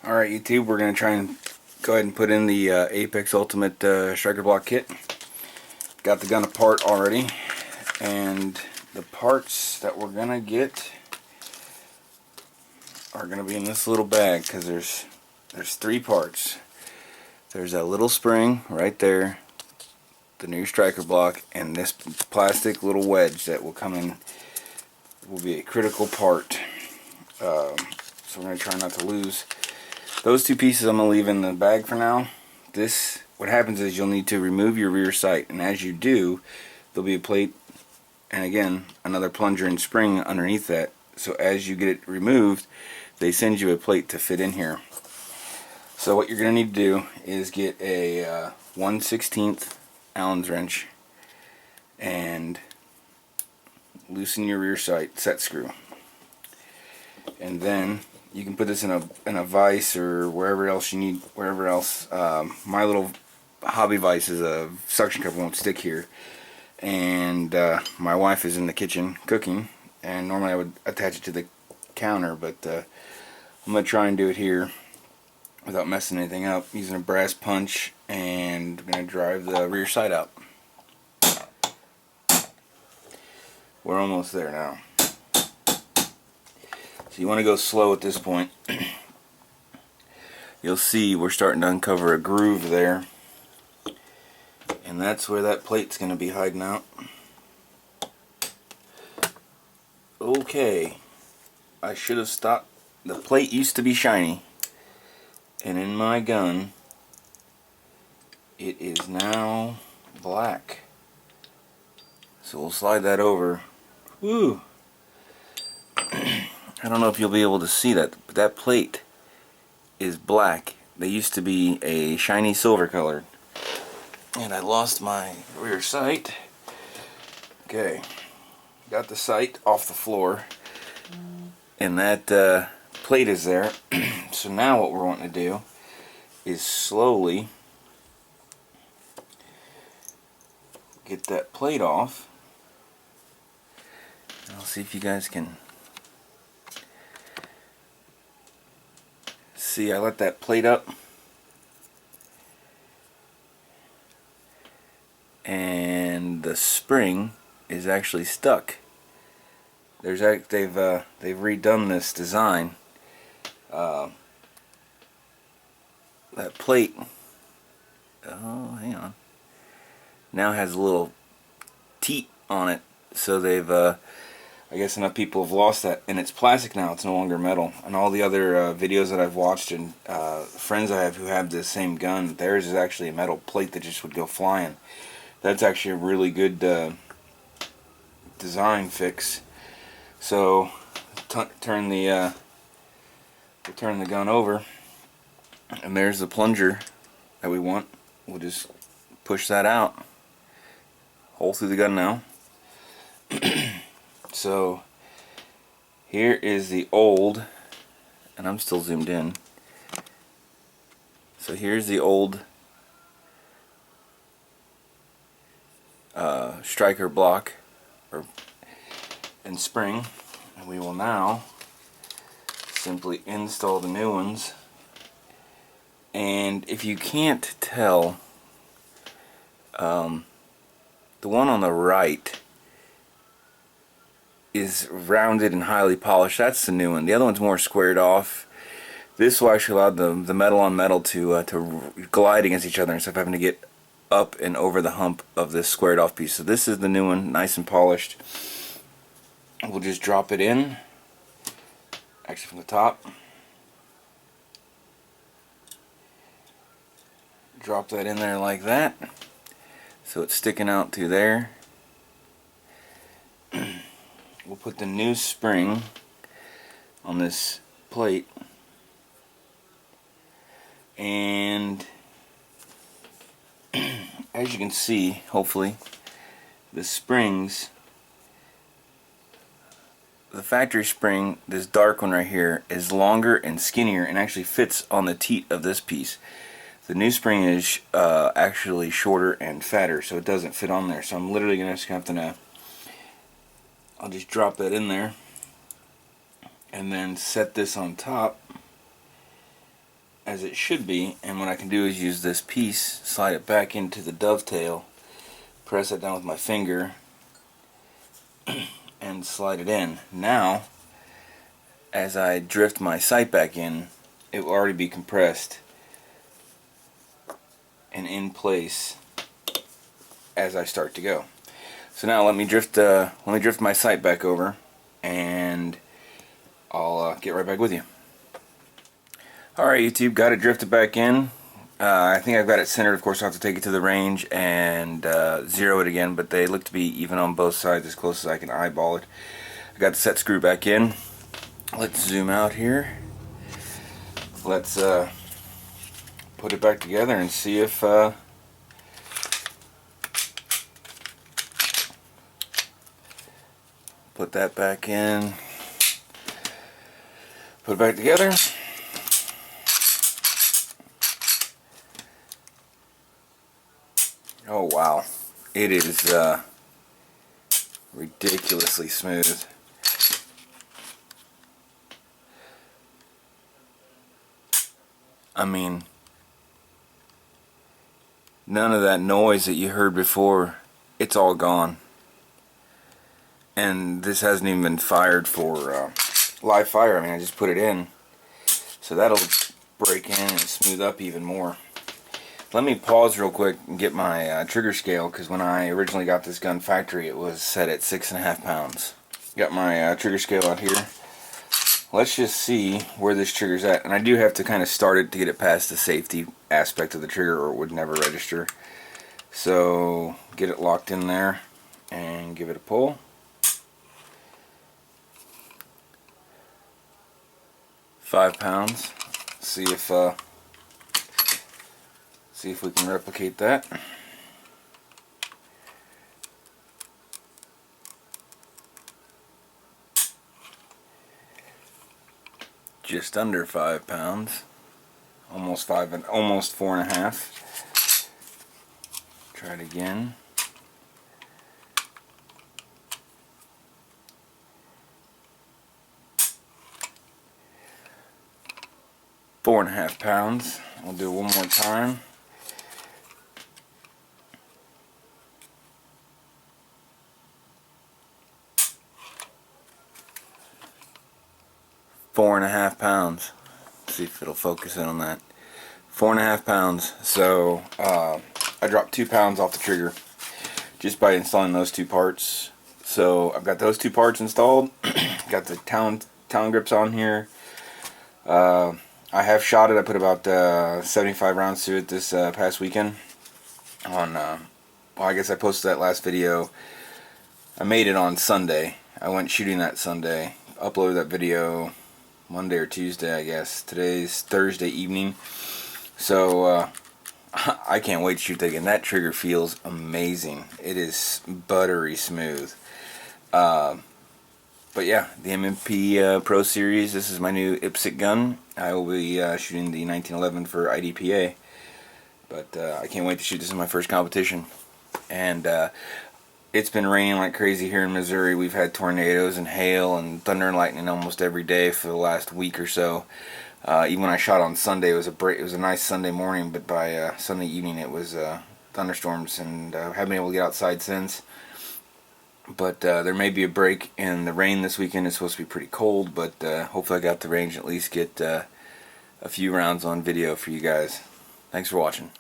Alright YouTube, we're going to try and go ahead and put in the Apex Ultimate Striker Block Kit. Got the gun apart already, and the parts that we're going to get are going to be in this little bag, because there's 3 parts. There's that little spring right there, the new striker block, and this plastic little wedge that will come in, will be a critical part. So we're going to try not to lose those 2 pieces. I'm going to leave in the bag for now. What happens is you'll need to remove your rear sight, and as you do, there'll be a plate and again another plunger and spring underneath that. So as you get it removed, they send you a plate to fit in here. So what you're going to need to do is get a 1/16 Allen wrench and loosen your rear sight set screw, and then you can put this in a vise or wherever else you need, wherever else. My little hobby vise is a suction cup, won't stick here, and my wife is in the kitchen cooking, and normally I would attach it to the counter, but I'm going to try and do it here without messing anything up, using a brass punch, and I'm going to drive the rear sight out. We're almost there now. So you want to go slow at this point. You'll see we're starting to uncover a groove there, and that's where that plate's going to be hiding out. Okay, I should have stopped. The plate used to be shiny, and in my gun it is now black. So we'll slide that over. Woo! I don't know if you'll be able to see that, but that plate is black. They used to be a shiny silver colored. And I lost my rear sight. Okay, got the sight off the floor, and that plate is there. So now what we're wanting to do is slowly get that plate off. I'll see if you guys can see. I let that plate up, and the spring is actually stuck. They've redone this design. That plate, oh, hang on, now has a little teat on it. So they've I guess enough people have lost that, and it's plastic now, it's no longer metal. And all the other videos that I've watched, and friends I have who have the same gun, theirs is actually a metal plate that just would go flying. That's actually a really good design fix. So turn the gun over, and there's the plunger that we want. We'll just push that out, hole through the gun now. So here is the old, and I'm still zoomed in. So here's the old striker block and spring, and we will now simply install the new ones. And if you can't tell, the one on the right is rounded and highly polished. That's the new one. The other one's more squared off. This will actually allow the metal on metal to glide against each other instead of having to get up and over the hump of this squared off piece. So this is the new one, nice and polished. We'll just drop it in, actually from the top. Drop that in there like that, so it's sticking out to there. We'll put the new spring on this plate, and as you can see, hopefully, the springs, the factory spring, this dark one right here, is longer and skinnier and actually fits on the teat of this piece. The new spring is actually shorter and fatter, so it doesn't fit on there. So I'm literally going to have to I'll just drop that in there and then set this on top as it should be, and what I can do is use this piece, slide it back into the dovetail, press it down with my finger, and slide it in. Now, as I drift my sight back in, it will already be compressed and in place as I start to go. So now let me drift my sight back over, and I'll get right back with you. Alright YouTube, got it drifted back in. I think I've got it centered. Of course I'll have to take it to the range and zero it again, but they look to be even on both sides as close as I can eyeball it. I got the set screw back in. Let's zoom out here. Let's put it back together and see if put that back in, put it back together. Oh wow, it is ridiculously smooth. I mean, none of that noise that you heard before, it's all gone. And this hasn't even been fired for live fire. I mean, I just put it in, so that'll break in and smooth up even more. Let me pause real quick and get my trigger scale, because when I originally got this gun factory it was set at 6.5 pounds. Got my trigger scale out here. Let's just see where this trigger's at, and I do have to kind of start it to get it past the safety aspect of the trigger or it would never register. So get it locked in there and give it a pull. £5. See if we can replicate that. Just under 5 pounds. Almost 5 and almost 4.5. Try it again. £4.5. I'll do it one more time. £4.5. See if it'll focus in on that. 4.5 pounds. So I dropped 2 pounds off the trigger just by installing those two parts. So I've got those two parts installed. Got the Talon grips on here. I have shot it. I put about 75 rounds to it this past weekend. On well, I guess I posted that last video. I made it on Sunday. I went shooting that Sunday. Uploaded that video Monday or Tuesday, I guess. Today's Thursday evening. So I can't wait to shoot that again. That trigger feels amazing. It is buttery smooth. But yeah, the M&P Pro series. This is my new IPSC gun. I will be shooting the 1911 for IDPA. But I can't wait to shoot. This in my first competition. And it's been raining like crazy here in Missouri. We've had tornadoes and hail and thunder and lightning almost every day for the last week or so. Even when I shot on Sunday, it was a nice Sunday morning, but by Sunday evening it was thunderstorms, and haven't been able to get outside since. But there may be a break in the rain this weekend. It's supposed to be pretty cold, but hopefully I got the range at least get a few rounds on video for you guys. Thanks for watching.